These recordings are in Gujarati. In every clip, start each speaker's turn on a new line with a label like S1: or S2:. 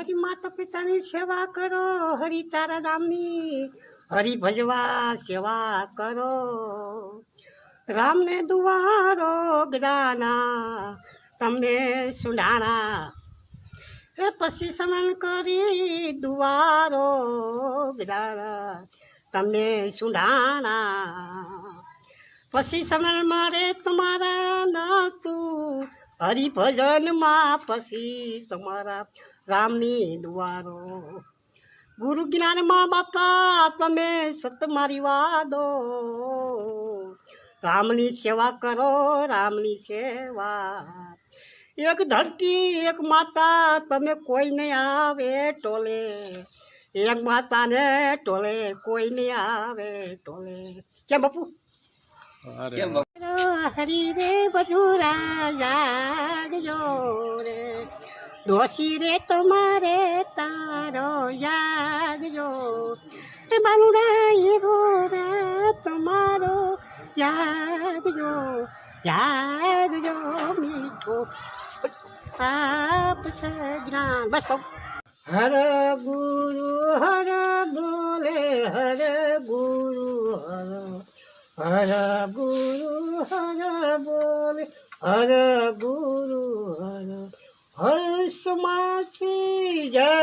S1: હરિ માતા પિતાની સેવા કરો, હરિ તારા નામની હરિ ભજવા સેવા કરો. રામને દુવારો ગદાના તમને સુડાણા, એ પછી સમન કરી દુવારો ગદાના તમને સુડાણા. પછી સમન મારે તમારા નાતું હરિભજનમાં, પછી તમારા રામની દુવારો. ગુરુ જ્ઞાનમાં બાપા તમે સત મારી વાદો, રામની સેવા કરો, રામની સેવા. એક ધરતી એક માતા તમે કોઈ નહીં આવે ટોલે, એક માતાને ટોલે કોઈ નહીં આવે ટોલે. કેમ બાપુ? હરી રે બધુરા જાગજો રે, દોષી રે તમારે તારો જાગજો. એ બાલુડા હીરો રે તમારો જાગજો, જાગજો મીઠો પાપ સજ્ઞાન. બસ કહું. હર ગુરુ હર બોલે, હર ગુરુ હર ગુરુ હર બોલે, હર ગુરુ હર સમાથી જય.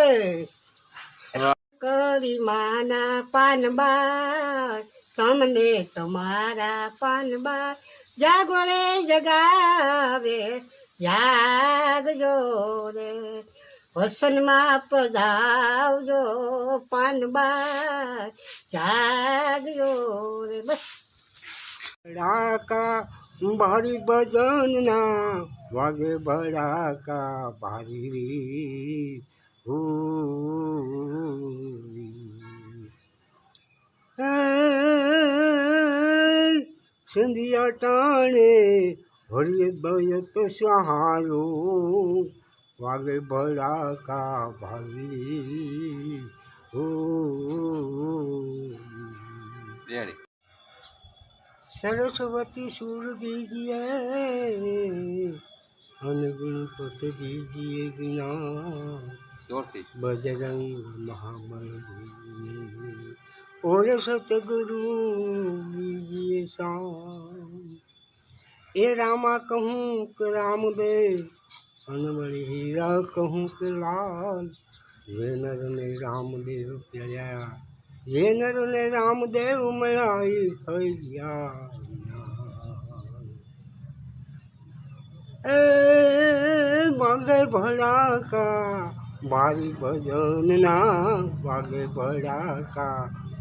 S1: કરી માના પાનબા તમને તમારા પાનબા, જાગો રે જગાવે જાગજો રે, વસનમાં પધાવજો પાનબા જાગજો રે. બસ ભડાકા ભારી ભજનના વાગે, ભડાકા ભારી રી હો. સંધિયા ટાણે હરિય બયત સહારો, વાગે ભડાકા ભારી હો. सरस्वती सूर दीजिए, अनुगुणपत दीजिए बिना, बजरंग महाबल और सतगुरु दीजिए शाम. ए रामा कहूँ कि रामदेव, अनबड़ी हीरा कहूँ कि लाल. ये नर ने रामदेव प्याया, ये नर ने रामदेव मनाई हैया. वागे भड़ाका बारी भजनना, वागे भड़ाका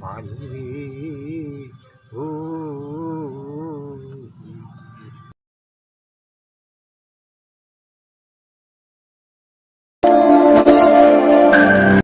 S1: बारी हो.